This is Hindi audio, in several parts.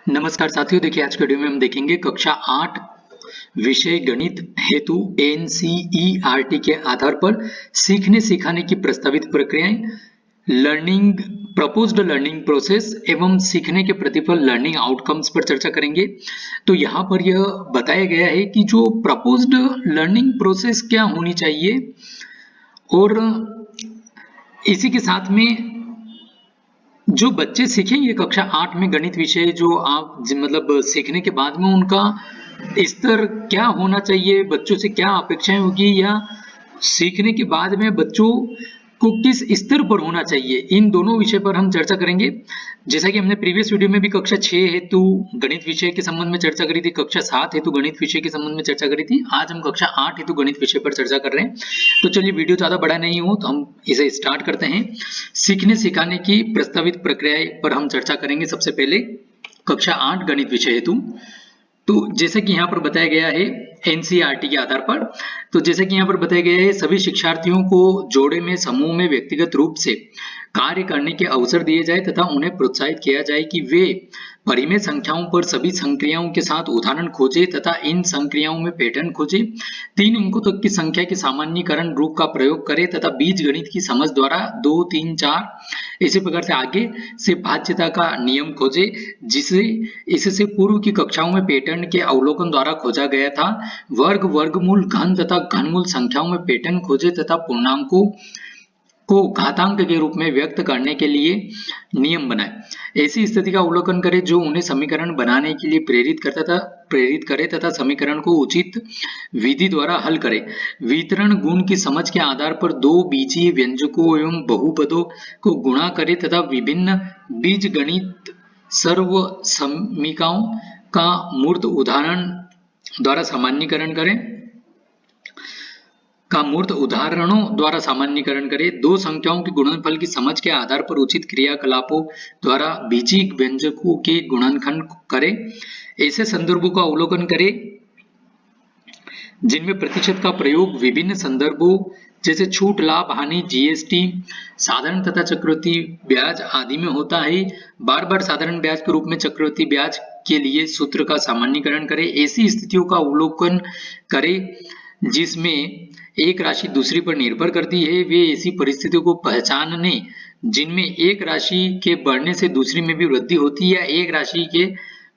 नमस्कार साथियों, देखिए आज के वीडियो में हम देखेंगे कक्षा 8 विषय गणित हेतु एनसीईआरटी के आधार पर सीखने सिखाने की प्रस्तावित प्रक्रियाएं, लर्निंग प्रपोज्ड लर्निंग प्रोसेस एवं सीखने के प्रतिफल लर्निंग आउटकम्स पर चर्चा करेंगे। तो यहाँ पर यह बताया गया है कि जो प्रपोज्ड लर्निंग प्रोसेस क्या होनी चाहिए और इसी के साथ में जो बच्चे सीखेंगे कक्षा 8 में गणित विषय, जो आप मतलब सीखने के बाद में उनका स्तर क्या होना चाहिए, बच्चों से क्या अपेक्षाएं होगी या सीखने के बाद में बच्चों को किस स्तर पर होना चाहिए, इन दोनों विषय पर हम चर्चा करेंगे। जैसा कि हमने प्रीवियस वीडियो में भी कक्षा 6 हेतु गणित विषय के संबंध में चर्चा करी थी, कक्षा 7 हेतु गणित विषय के संबंध में चर्चा करी थी। आज हम कक्षा 8 हेतु गणित विषय पर चर्चा कर रहे हैं। तो चलिए वीडियो ज्यादा बड़ा नहीं हो तो हम इसे स्टार्ट करते हैं। सीखने सिखाने की प्रस्तावित प्रक्रिया पर हम चर्चा करेंगे। सबसे पहले कक्षा 8 गणित विषय हेतु, तो जैसे कि यहाँ पर बताया गया है एनसीईआरटी के आधार पर, तो जैसे कि यहाँ पर बताया गया है सभी शिक्षार्थियों को जोड़े में समूह में व्यक्तिगत रूप से कार्य करने के अवसर दिए जाए तथा उन्हें प्रोत्साहित किया जाए कि वे परिमेय संख्याओं पर सभी संक्रियाओं के साथ उदाहरण खोजे तथा इन संक्रियाओं में पैटर्न खोजे, 3 अंकों तक की संख्या के सामान्यीकरण रूप का प्रयोग करे तथा बीज गणित की समझ द्वारा 2, 3, 4 इसी प्रकार से आगे से भाज्यता का नियम खोजे, जिसे इससे पूर्व की कक्षाओं में पैटर्न के अवलोकन द्वारा खोजा गया था। वर्ग, वर्गमूल, घन तथा घनमूल संख्याओं में पैटर्न खोजे तथा पूर्णांकों को घातांक के रूप में व्यक्त करने के लिए नियम बनाए। ऐसी स्थिति का अवलोकन करे जो उन्हें समीकरण बनाने के लिए प्रेरित करे तथा समीकरण को उचित विधि द्वारा हल करे। वितरण गुण की समझ के आधार पर दो बीजीय व्यंजकों एवं बहुपदों को गुणा करे तथा विभिन्न बीजगणित सर्वसमीकाओं का मूर्त उदाहरण द्वारा सामान्यीकरण करे। दो संख्याओं के गुणनफल की समझ के आधार पर उचित क्रियाकलापों द्वारा बीजीय व्यंजकों के गुणनखंड करे। ऐसे संदर्भों का अवलोकन करे जिनमें प्रतिशत का प्रयोग विभिन्न संदर्भों जैसे छूट, लाभ, हानि, जीएसटी, साधारण तथा चक्रवृद्धि ब्याज आदि में होता है। बार बार साधारण ब्याज के रूप में चक्रवृद्धि ब्याज के लिए सूत्र का सामान्यीकरण करे। ऐसी स्थितियों का अवलोकन करे जिसमें एक राशि दूसरी पर निर्भर करती है। वे ऐसी परिस्थितियों को पहचानने जिनमें एक राशि के बढ़ने से दूसरी में भी वृद्धि होती है या एक राशि के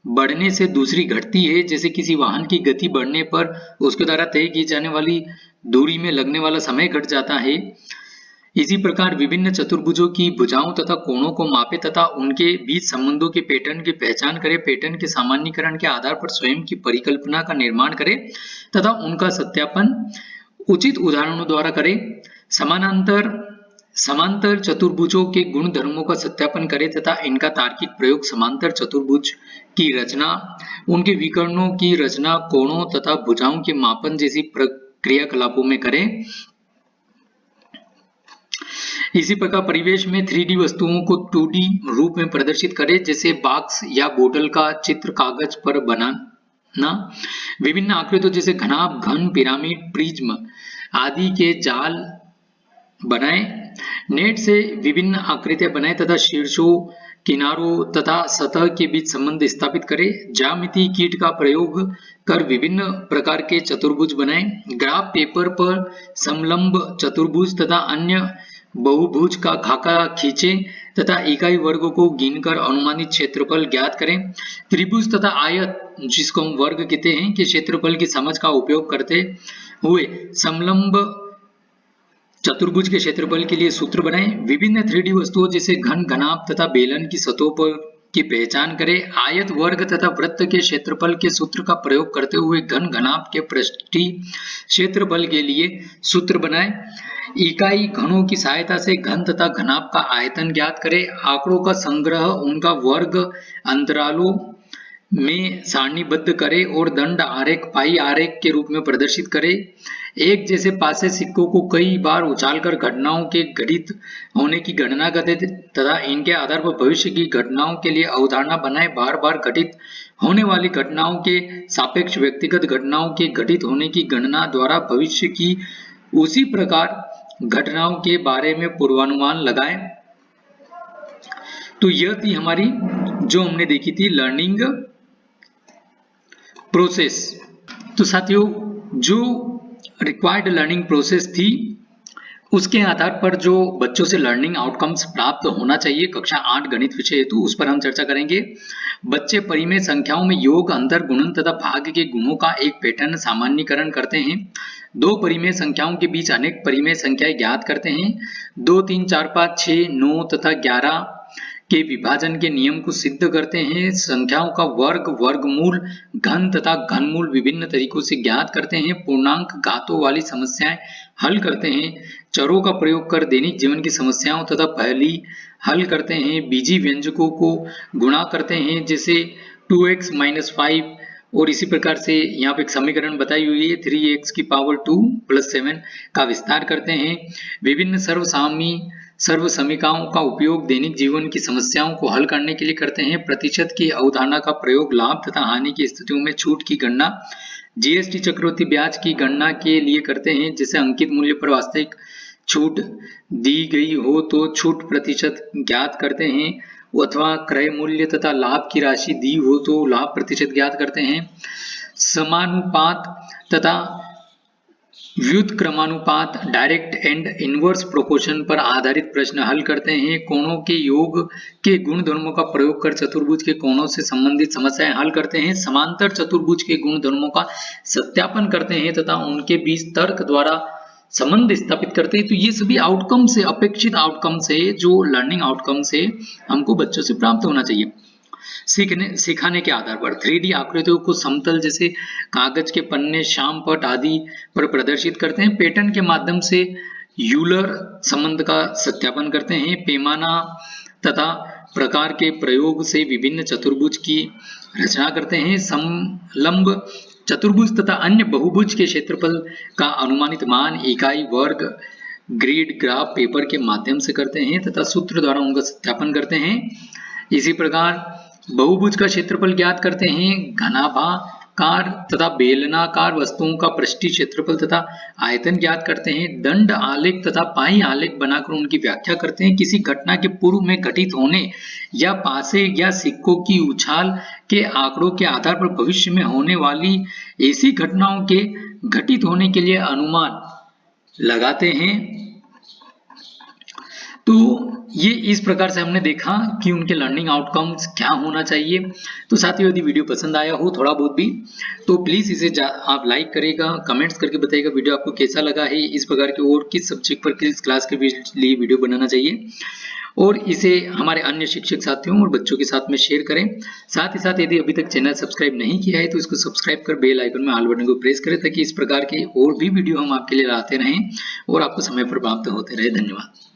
बढ़ने से दूसरी घटती है। जैसे किसी वाहन की गति बढ़ने पर उसके द्वारा तय की जाने वाली दूरी में लगने वाला समय घट जाता है। इसी प्रकार विभिन्न चतुर्भुजों की भुजाओं तथा कोणों को मापे तथा उनके बीच संबंधों के पैटर्न की पहचान करे। पैटर्न के सामान्यीकरण के आधार पर स्वयं की परिकल्पना का निर्माण करे तथा उनका सत्यापन उचित उदाहरणों द्वारा करे। समांतर चतुर्भुजों के गुण धर्मों का सत्यापन करे तथा इनका तार्किक प्रयोग समांतर चतुर्भुज की रचना, उनके विकर्णों की रचना, कोणों तथा भुजाओं के मापन जैसी क्रियाकलापों में करे। इसी प्रकार परिवेश में 3D वस्तुओं को 2D रूप में प्रदर्शित करे, जैसे बॉक्स या बोतल का चित्र कागज पर बनाना। विभिन्न आकृतियों जैसे घनाभ, घन, पिरामिड, प्रिज्म आदि के जाल बनाए। नेट से विभिन्न आकृतियां बनाए तथा शीर्षों, किनारों तथा सतह के बीच संबंध स्थापित करे। ज्यामिति किट का प्रयोग कर विभिन्न प्रकार के चतुर्भुज बनाए। ग्राफ पेपर पर समलंब चतुर्भुज तथा अन्य बहुभुज का खाका खींचे तथा इकाई वर्ग को गिनकर अनुमानित क्षेत्रफल ज्ञात करें। त्रिभुज तथा आयत, जिसको हम वर्ग कहते हैं, के क्षेत्रफल की समझ का उपयोग करते हुए समलंब चतुर्भुज के क्षेत्रफल के लिए सूत्र बनाएं। विभिन्न 3D वस्तुओं जैसे घन, घनाभ तथा बेलन की सतहों पर की पहचान करें। आयत, वर्ग तथा वृत्त के क्षेत्रफल के सूत्र का प्रयोग करते हुए घन, घनाभ के पृष्ठीय क्षेत्रफल के लिए सूत्र बनाएं। इकाई घनों की सहायता से घन तथा घनाभ का आयतन ज्ञात करें। आंकड़ों का संग्रह उनका वर्ग अंतरालों में सारणीबद्ध करे और दंड आरेख, पाई आरेख के रूप में प्रदर्शित करे। एक जैसे पासे सिक्कों को कई बार उछालकर घटनाओं के घटित होने की गणना करते तथा इनके आधार पर भविष्य की घटनाओं के लिए अवधारणा बनाए। बार बार घटित होने वाली घटनाओं के सापेक्ष व्यक्तिगत घटनाओं के घटित होने की गणना द्वारा भविष्य की उसी प्रकार घटनाओं के बारे में पूर्वानुमान लगाए। तो यह थी हमारी जो हमने देखी थी लर्निंग प्रोसेस। तो साथियों जो रिक्वायर्ड लर्निंग प्रोसेस थी उसके आधार पर जो बच्चों से लर्निंग आउटकम्स प्राप्त होना चाहिए कक्षा 8 गणित विषय हेतु, उस पर हम चर्चा करेंगे। बच्चे परिमेय संख्याओं में योग, अंतर, गुणन तथा भाग के गुणों का एक पैटर्न सामान्यीकरण करते हैं। दो परिमेय संख्याओं के बीच अनेक परिमेय संख्याएं ज्ञात करते हैं। 2, 3, 4, 5, 6, 9 तथा 11 के विभाजन के नियम को सिद्ध करते हैं। संख्याओं का वर्ग, वर्गमूल, घन तथा घनमूल विभिन्न तरीकों से ज्ञात करते हैं। पूर्णांक घातों वाली समस्याएं हल करते हैं। चरों का प्रयोग कर दैनिक जीवन की समस्याओं तथा पहेली हल करते हैं। बीजी व्यंजकों को गुणा करते हैं जैसे 2x - 5 और इसी प्रकार से यहाँ पे एक समीकरण बताई हुई है 3x की पावर 2 + 7 का विस्तार करते हैं। विभिन्न सर्व समीकरणों का उपयोग दैनिक जीवन की समस्याओं को हल करने के लिए करते हैं। प्रतिशत की अवधारणा का प्रयोग लाभ तथा हानि की स्थितियों में छूट की गणना, जीएसटी चक्रवृद्धि ब्याज की गणना के लिए करते हैं। जैसे अंकित मूल्य पर वास्तविक छूट दी गई हो तो छूट प्रतिशत ज्ञात करते हैं, अथवा क्रय मूल्य तथा लाभ की राशि दी हो तो लाभ प्रतिशत ज्ञात करते हैं। समानुपात तथा व्युत्क्रमानुपात, डायरेक्ट एंड इनवर्स प्रोपोर्शन पर आधारित प्रश्न हल करते हैं। कोणों के योग के गुणधर्मों का प्रयोग कर चतुर्भुज के कोणों से संबंधित समस्याएं हल करते हैं। समांतर चतुर्भुज के गुणधर्मों का सत्यापन करते हैं तथा उनके बीच तर्क द्वारा संबंध स्थापित करते हैं। तो ये सभी आउटकम से, अपेक्षित आउटकम से, जो लर्निंग आउटकम से हमको बच्चों से प्राप्त होना चाहिए। सिखाने के आधार पर 3D आकृतियों को समतल जैसे कागज के पन्ने, श्यामपट्ट आदि पर प्रदर्शित करते हैं। पैटर्न के माध्यम से यूलर संबंध का सत्यापन करते हैं। पैमाना तथा प्रकार के प्रयोग से विभिन्न चतुर्भुज की रचना करते हैं। समलंब चतुर्भुज तथा अन्य बहुभुज के क्षेत्रफल का अनुमानित मान इकाई, वर्ग, ग्रिड, ग्राफ पेपर के माध्यम से करते हैं तथा सूत्र द्वारा उनका सत्यापन करते हैं। इसी प्रकार बहुभुज का क्षेत्रफल ज्ञात करते हैं। घनाभाकार तथा बेलनाकार वस्तुओं का पृष्ठीय क्षेत्रफल तथा आयतन ज्ञात करते हैं। दंड आलेख तथा पाई आलेख बनाकर उनकी व्याख्या करते हैं। किसी घटना के पूर्व में घटित होने या पासे या सिक्कों की उछाल के आंकड़ों के आधार पर भविष्य में होने वाली ऐसी घटनाओं के घटित होने के लिए अनुमान लगाते हैं। तो ये इस प्रकार से हमने देखा कि उनके लर्निंग आउटकम्स क्या होना चाहिए। तो साथियों यदि वीडियो पसंद आया हो थोड़ा बहुत भी तो प्लीज इसे आप लाइक करेगा, कमेंट्स करके बताइएगा वीडियो आपको कैसा लगा है। इस प्रकार के और किस सब्जेक्ट पर किस क्लास के लिए वीडियो बनाना चाहिए और इसे हमारे अन्य शिक्षक साथियों और बच्चों के साथ में शेयर करें। साथ ही साथ यदि अभी तक चैनल सब्सक्राइब नहीं किया है तो इसको सब्सक्राइब कर बेल आइकन में ऑल बटन को प्रेस करें ताकि इस प्रकार के और भी वीडियो हम आपके लिए लाते रहें और आपको समय पर प्राप्त होते रहे। धन्यवाद।